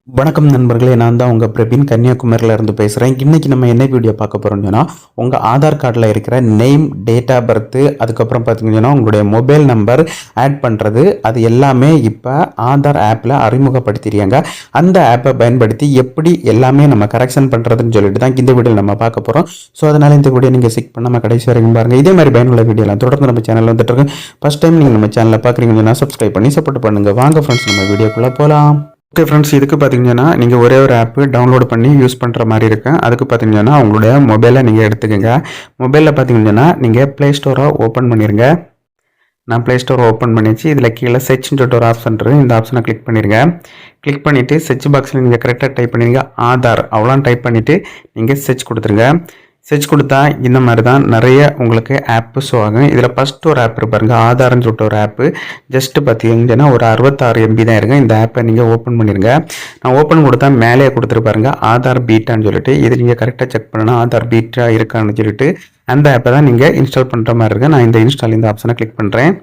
வணக்கம் நண்பர்களே, நான் தான் உங்கள் பிரவீன் கன்னியாகுமரியில் இருந்து பேசுகிறேன். இன்றைக்கி நம்ம என்ன வீடியோ பார்க்க போகிறோம்னு சொன்னால், உங்கள் ஆதார் கார்டில் இருக்கிற நேம், டேட் ஆஃப் பர்த்து, அதுக்கப்புறம் பார்த்தீங்கன்னா உங்களுடைய மொபைல் நம்பர் ஆட் பண்ணுறது, அது எல்லாமே இப்போ ஆதார் ஆப்பில் அறிமுகப்படுத்திடுறாங்க. அந்த ஆப்பை பயன்படுத்தி எப்படி எல்லாமே நம்ம கரெக்ஷன் பண்ணுறதுன்னு சொல்லிட்டு தான் இந்த வீடியோவில் நம்ம பார்க்க போகிறோம். ஸோ அதனால் இந்த வீடியோ நீங்கள் செக் பண்ணாமல் கடைசி வரைக்கும் பாருங்கள். இதே மாதிரி பயனுள்ள வீடியோலாம் தொடர்ந்து நம்ம சேனலில் வந்துட்டு இருக்கு. ஃபஸ்ட் டைம் நீங்கள் நம்ம சேனலில் பார்க்குறீங்கன்னா சப்ஸ்கிரைப் பண்ணி சப்போர்ட் பண்ணுங்கள். வாங்க ஃப்ரெண்ட்ஸ், நம்ம வீடியோக்குள்ளே போகலாம். ஓகே ஃப்ரெண்ட்ஸ், இதுக்கு பார்த்தீங்கன்னா நீங்கள் ஒரே ஒரு ஆப்பு டவுன்லோட் பண்ணி யூஸ் பண்ணுற மாதிரி இருக்கும். அதுக்கு பார்த்தீங்கன்னா உங்களுடைய மொபைலை நீங்கள் எடுத்துக்கோங்க. மொபைலில் பார்த்தீங்கன்னா நீங்கள் ப்ளே ஸ்டோரை ஓப்பன் பண்ணிடுங்க. நான் ப்ளே ஸ்டோரை ஓப்பன் பண்ணிச்சு. இதில் கீழே சர்ச்னு சொல்லிட்டு ஒரு ஆப்ஷன் இருக்குது. இந்த ஆப்ஷனை கிளிக் பண்ணிடுங்க. கிளிக் பண்ணிவிட்டு சர்ச் பாக்ஸில் நீங்கள் கரெக்டாக டைப் பண்ணிடுங்க ஆதார், அவ்வளோ டைப் பண்ணிவிட்டு நீங்கள் சர்ச் கொடுத்துருங்க. சர்ச் கொடுத்தா இந்த மாதிரி தான் நிறைய உங்களுக்கு ஆப்பு ஷோ ஆகும். இதில் ஃபஸ்ட்டு ஒரு ஆப் பாருங்க, ஆதார்னு சொல்லிட்டு ஒரு ஆப்பு. ஜஸ்ட்டு பார்த்தீங்கன்னா ஒரு 66 MB தான் இருக்குது. இந்த ஆப்பை நீங்கள் ஓப்பன் பண்ணிடுங்க. நான் ஓப்பன் கொடுத்தா மேலே கொடுத்துருப்பாருங்க ஆதார் பீட்டான்னு சொல்லிட்டு. இது நீங்கள் கரெக்டாக செக் பண்ணணும் ஆதார் பீட்டா இருக்கான்னு சொல்லிட்டு. அந்த ஆப்பை தான் நீங்கள் இன்ஸ்டால் பண்ணுற மாதிரி இருக்குது. நான் இந்த ஆப்ஷனை கிளிக் பண்ணுறேன்.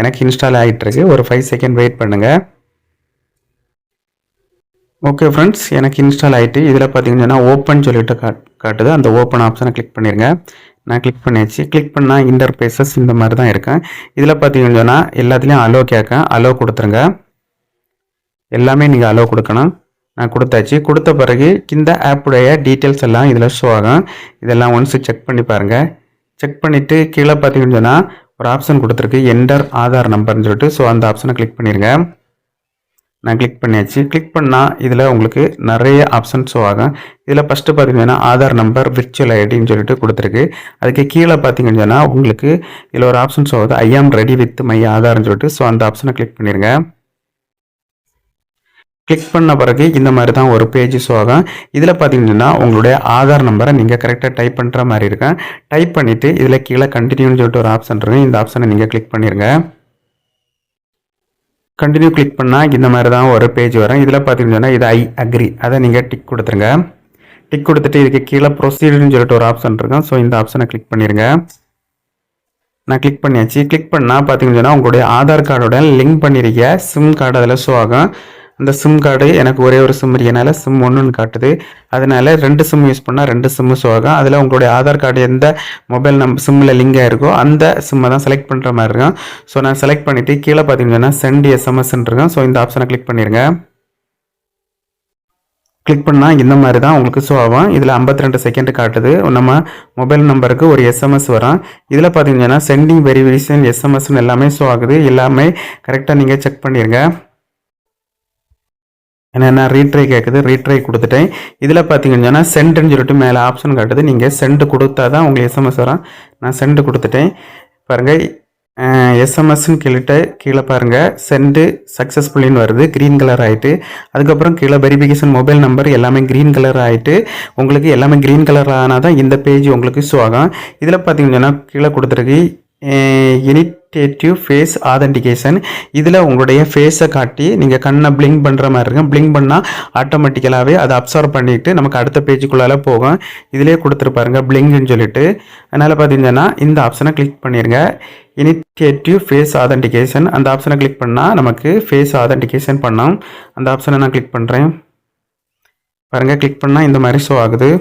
எனக்கு இன்ஸ்டால் ஆகிட்டு இருக்கு. ஒரு 5 செகண்ட் வெயிட் பண்ணுங்கள். ஓகே ஃப்ரெண்ட்ஸ், எனக்கு இன்ஸ்டால் ஆகிட்டு இதில் பார்த்தீங்கன்னா ஓப்பன் சொல்லிட்டு காட்டுது. அந்த ஓப்பன் ஆப்ஷனை கிளிக் பண்ணிடுங்க. நான் கிளிக் பண்ணியாச்சு. கிளிக் பண்ணால் இன்டர்ஃபேஸஸ் இந்த மாதிரி தான் இருக்கேன். இதில் பார்த்தீங்கன்னா எல்லாத்துலேயும் அலோ கேட்க அலோ கொடுத்துருங்க. எல்லாமே நீங்கள் அலோ கொடுக்கணும். நான் கொடுத்தாச்சு. கொடுத்த பிறகு இந்த ஆப்புடைய டீட்டெயில்ஸ் எல்லாம் இதில் ஷோ ஆகும். இதெல்லாம் ஒன்ஸ் செக் பண்ணி பாருங்கள். செக் பண்ணிவிட்டு கீழே பார்த்தீங்கன்னா ஒரு ஆப்ஷன் கொடுத்துருக்கு என்டர் ஆதார் நம்பர்னு சொல்லிட்டு. ஸோ அந்த ஆப்ஷனை கிளிக் பண்ணிடுங்க. நான் கிளிக் பண்ணியாச்சு. கிளிக் பண்ணால் இதில் உங்களுக்கு நிறைய ஆப்ஷன்ஸ் ஷோ ஆகும். இதில் ஃபஸ்ட்டு பார்த்தீங்கன்னா ஆதார் நம்பர் விர்ச்சுவல் ஐடின்னு சொல்லிட்டு கொடுத்துருக்கு. அதுக்கு கீழே பார்த்தீங்கன்னா உங்களுக்கு இதில் ஒரு ஆப்ஷன் ஷோ ஆகுது, ஐ ஆம் ரெடி வித் மை ஆதார்னு சொல்லிட்டு. ஸோ அந்த ஆப்ஷனை கிளிக் பண்ணிடுங்க. கிளிக் பண்ண பிறகு இந்த மாதிரி தான் ஒரு பேஜ் ஷோ ஆகும். இதில் பார்த்தீங்கன்னா உங்களுடைய ஆதார் நம்பரை நீங்கள் கரெக்டாக டைப் பண்ணுற மாதிரி இருக்கும். டைப் பண்ணிவிட்டு இதில் கீழே கண்டினியூன்னு சொல்லிட்டு ஒரு ஆப்ஷன் இருக்குது. இந்த ஆப்ஷனை நீங்கள் கிளிக் பண்ணிடுங்க. கண்டினியூ கிளிக் பண்ணால் இந்த மாதிரி தான் ஒரு பேஜ் வரும். இதில் பார்த்தீங்கன்னா இது ஐ அக்ரி, அதை நீங்கள் டிக் கொடுத்துருங்க. டிக் கொடுத்துட்டு இதுக்கு கீழே ப்ரொசீஜர்னு சொல்லிட்டு ஒரு ஆப்ஷன் இருக்கும். ஸோ இந்த ஆப்ஷனை கிளிக் பண்ணிடுங்க. நான் கிளிக் பண்ணியாச்சு. கிளிக் பண்ணால் பார்த்தீங்கன்னா உங்களுடைய ஆதார் கார்டோட லிங்க் பண்ணியிருக்க சிம் கார்டு அதில் ஷோ ஆகும். அந்த சிம் கார்டு எனக்கு ஒரே ஒரு சிம் இருக்கனால சிம் 1ன்னு காட்டுது. அதனால 2 சிம் யூஸ் பண்ணால் 2 சிம்மு ஷோ ஆகும். அதில் உங்களுடைய ஆதார் கார்டு எந்த மொபைல் சிம்மில் லிங்க் ஆகிருக்கோ அந்த சிம்மை தான் செலக்ட் பண்ணுற மாதிரி இருக்கும். ஸோ நான் செலக்ட் பண்ணிவிட்டு கீழே பார்த்தீங்கன்னா சென்ட் எஸ்எம்எஸ்ன்னு இருக்கும். ஸோ இந்த ஆப்ஷனை கிளிக் பண்ணிடுங்க. கிளிக் பண்ணால் இந்த மாதிரி தான் உங்களுக்கு ஷோ ஆகும். இதில் 52 செகண்ட் காட்டுது. நம்ம மொபைல் நம்பருக்கு ஒரு எஸ்எம்எஸ் வரும். இதில் பார்த்தீங்கன்னா சென்டிங் வெரிஃபிகேஷன் எஸ்எம்எஸ்ன்னு எல்லாமே ஷோ ஆகுது. எல்லாமே கரெக்டாக நீங்கள் செக் பண்ணிடுங்க. ஏன்னா ரீட்ரை கேட்குது, ரீட்ரை கொடுத்துட்டேன். இதில் பார்த்தீங்கன்னா சென்ட்னு சொல்லிட்டு மேலே ஆப்ஷன் காட்டுது. நீங்கள் சென்ட் கொடுத்தா தான் உங்களுக்கு எஸ்எம்எஸ் வரும். நான் சென்ட் கொடுத்துட்டேன். பாருங்கள், எஸ்எம்எஸ்ன்னு கீழே பாருங்கள் சென்டு சக்ஸஸ்ஃபுல்லின்னு வருது, க்ரீன் கலர் ஆகிட்டு. அதுக்கப்புறம் கீழே வெரிஃபிகேஷன் மொபைல் நம்பர் எல்லாமே க்ரீன் கலர் ஆகிட்டு. உங்களுக்கு எல்லாமே க்ரீன் கலர் ஆனால் தான் இந்த பேஜ் உங்களுக்கு ஷோ ஆகும். இதில் பார்த்தீங்கன்னா கீழே கொடுத்துருக்கு இனிட்டேட்டிவ் ஃபேஸ் ஆதென்டிகேஷன். இதில் உங்களுடைய ஃபேஸை காட்டி நீங்கள் கண்ணை பிளிங்க் பண்ணுற மாதிரி இருக்கும். பிளிங்க் பண்ணால் ஆட்டோமேட்டிக்கலாகவே அதை அப்சர்வ் பண்ணிவிட்டு நமக்கு அடுத்த பேஜுக்குள்ளால போகும். இதிலே கொடுத்துருப்பாருங்க பிளிங்க்னு சொல்லிட்டு. அதனால் பார்த்தீங்கன்னா இந்த ஆப்ஷனை கிளிக் பண்ணிடுங்க. இனிட்டேட்டிவ் ஃபேஸ் ஆதென்டிகேஷன் அந்த ஆப்ஷனை கிளிக் பண்ணால் நமக்கு ஃபேஸ் ஆதென்டிகேஷன் பண்ணோம். அந்த ஆப்ஷனை நான் கிளிக் பண்ணுறேன். பாருங்கள், கிளிக் பண்ணால் இந்த மாதிரி ஷோ ஆகுது.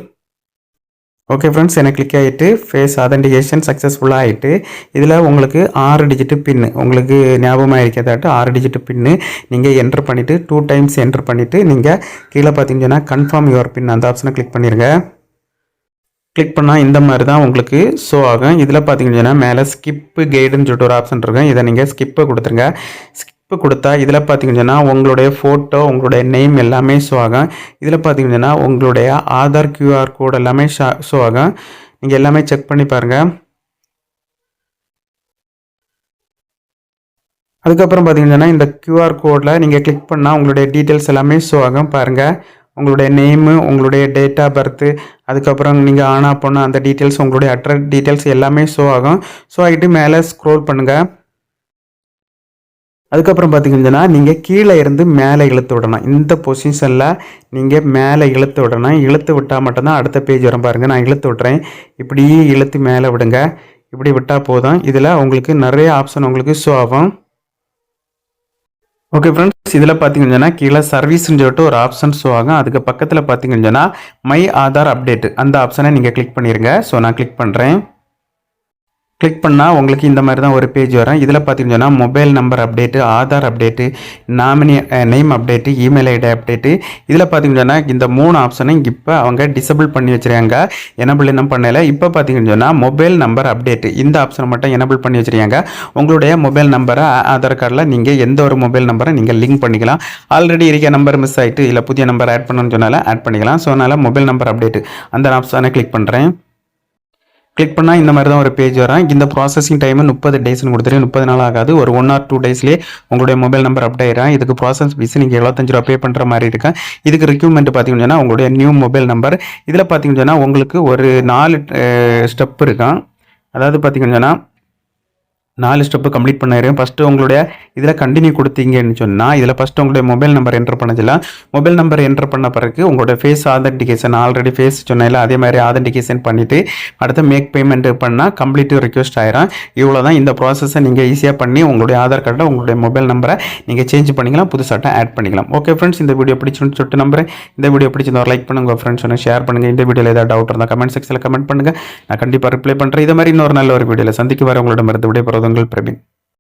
ஓகே ஃப்ரெண்ட்ஸ், எனக்கு கிளிக் ஆகிட்டு ஃபேஸ் ஆதென்டிகேஷன் சக்ஸஸ்ஃபுல்லாக ஆகிட்டு. இதில் உங்களுக்கு 6 டிஜிட்டு பின்னு உங்களுக்கு ஞாபகமாக இருக்கிறதாட்டு 6 டிஜிட்டு பின்னு நீங்கள் என்ட்ரு பண்ணிவிட்டு 2 டைம்ஸ் என்ட்ரு பண்ணிவிட்டு நீங்கள் கீழே பார்த்தீங்கன்னா கன்ஃபார்ம் யுவர் பின் அந்த ஆப்ஷனை கிளிக் பண்ணிடுங்க. கிளிக் பண்ணால் இந்த மாதிரி தான் உங்களுக்கு ஷோ ஆகும். இதில் பார்த்தீங்கன்னா மேலே ஸ்கிப்பு கைடுன்னு சொல்லிட்டு ஒரு ஆப்ஷன் இருக்கும். இதை நீங்கள் ஸ்கிப்பை கொடுத்துருங்க. ஸ்கிப்பு கொடுத்தா இதில் பார்த்தீங்கன்னா உங்களுடைய ஃபோட்டோ, உங்களுடைய நேம் எல்லாமே ஷோ ஆகும். இதில் பார்த்தீங்கன்னா உங்களுடைய ஆதார் கியூஆர் கோடு எல்லாமே ஷோ ஆகும். நீங்கள் எல்லாமே செக் பண்ணி பாருங்கள். அதுக்கப்புறம் பார்த்தீங்கன்னா இந்த கியூஆர் கோடில் நீங்கள் கிளிக் பண்ணால் உங்களுடைய டீட்டெயில்ஸ் எல்லாமே ஷோ ஆகும். பாருங்கள், உங்களுடைய நேமு, உங்களுடைய டேட் ஆஃப் பர்த்து, அதுக்கப்புறம் நீங்கள் ஆனா போனால் அந்த டீட்டெயில்ஸ், உங்களுடைய அட்ரஸ் டீட்டெயில்ஸ் எல்லாமே ஷோ ஆகும். ஷோ ஆகிட்டு மேலே ஸ்க்ரோல் பண்ணுங்கள். அதுக்கப்புறம் பார்த்தீங்கன்னா நீங்கள் கீழே இருந்து மேலே இழுத்து விடணும். இந்த பொசிஷனில் நீங்கள் மேலே இழுத்து விடணும். இழுத்து விட்டால் மட்டும்தான் அடுத்த பேஜ் வரும். பாருங்கள், நான் இழுத்து விட்றேன். இப்படியே இழுத்து மேலே விடுங்க. இப்படி விட்டால் போதும். இதில் உங்களுக்கு நிறைய ஆப்ஷன் உங்களுக்கு ஷோ ஆகும். ஓகே ஃப்ரெண்ட்ஸ், இதில் பார்த்தீங்கன்னு சொன்னால் கீழே சர்வீஸ்ன்னு சொல்லிட்டு ஒரு ஆப்ஷன் ஷோ ஆகும். அதுக்கு பக்கத்தில் பார்த்தீங்கன்னு சொன்னால் மை ஆதார் அப்டேட் அந்த ஆப்ஷனை நீங்கள் கிளிக் பண்ணிடுங்க. ஸோ நான் கிளிக் பண்ணுறேன். கிளிக் பண்ணால் உங்களுக்கு இந்த மாதிரி தான் ஒரு பேஜ் வரும். இதில் பார்த்தீங்கன்னா mobile number update, Aadhaar update, nominee name update, email ID update. இதில் பார்த்தீங்கன்னா இந்த 3 ஆப்ஷனையும் இப்போ அவங்க டிசபிள் பண்ணி வச்சுருக்காங்க. எனபிள் இன்னும் பண்ணலை. இப்போ பார்த்தீங்கன்னு சொன்னால் மொபைல் நம்பர் அப்டேட்டு இந்த ஆப்ஷனை மட்டும் எனபிள் பண்ணி வச்சுருக்காங்க. உங்களுடைய மொபைல் நம்பரை ஆதார் கார்டில் நீங்கள் எந்த ஒரு மொபைல் நம்பரை நீங்கள் லிங்க் பண்ணிக்கலாம். ஆல்ரெடி இருக்க நம்பர் மிஸ் ஆகிட்டு இல்லை புதிய நம்பர் ஆட் பண்ணணும்னு சொன்னாலும் ஆட் பண்ணிக்கலாம். ஸோ அதனால் மொபைல் நம்பர் அப்டேட்டு அந்த ஆப்ஷனை கிளிக் பண்ணுறேன். கிளிக் பண்ணால் இந்த மாதிரி தான் ஒரு பேஜ் வரும். இந்த ப்ராசஸிங் டைம் 30 டேஸ்னு கொடுத்துரு. 30 நாள் ஆகாது. ஒரு 1 or 2 டேஸ்லேயே உங்களுடைய மொபைல் நம்பர் அப்டேட் ஆகிடும். இதுக்கு ப்ராசஸ் ஃபீஸ் நீங்கள் 75 ரூபா பே பண்ணுற மாதிரி இருக்கும். இதுக்கு ரிக்யூர்மெண்ட் பார்த்தீங்கன்னா உங்களுடைய நியூ மொபைல் நம்பர். இதில் பார்த்தீங்கன்னா உங்களுக்கு ஒரு 4 ஸ்டெப் இருக்கும். அதாவது பார்த்தீங்கன்னா 4 ஸ்டெப்பு கம்ப்ளீட் பண்ணிடுறேன். ஃபஸ்ட்டு உங்களுடைய இதில் கண்டினியூ கொடுத்தீங்கன்னு சொன்னால் இதில் ஃபஸ்ட்டு உங்களுடைய மொபைல் நம்பர் என்டர் பண்ணலாம். மொபைல் நம்பர் என்டர் பண்ண பிறகு உங்களுடைய ஃபேஸ் ஆதென்டிகேஷன் ஆல்ரெடி ஃபேஸ் சொன்னால அதே மாதிரி ஆதென்டிகேஷன் பண்ணிவிட்டு அடுத்து மேக் பேமெண்ட் பண்ணால் கம்ப்ளீட் ரிக்வெஸ்ட் ஆயிரும். இவ்வளோ தான். இந்த ப்ராசஸை நீங்கள் ஈஸியாக பண்ணி உங்களுடைய ஆதார் கார்டில் உங்களுடைய மொபைல் நம்பரை நீங்கள் சேஞ்ச் பண்ணிக்கலாம், புதுசாக ஆட் பண்ணிக்கலாம். ஓகே ஃப்ரெண்ட்ஸ், இந்த வீடியோ பிடிச்சுன்னு சொல்லிட்டு நம்புறேன். இந்த வீடியோ பிடிச்சிருந்தா ஒரு லைக் பண்ணுங்கள், உங்கள் ஃப்ரெண்ட்ஸ் ஒன்று ஷேர் பண்ணுங்கள். இந்த வீடியோவில் ஏதாவது டவுட் இருந்தால் கமெண்ட் செக்ஷனில் கமெண்ட் பண்ணுங்கள். நான் கண்டிப்பாக ரிப்ளை பண்ணுறேன். இது மாதிரி இன்னொரு நல்ல ஒரு வீடியோவில் சந்திக்க வர உங்களிடமிருந்து விடைபெறுவது உங்கள் பிரவீன்.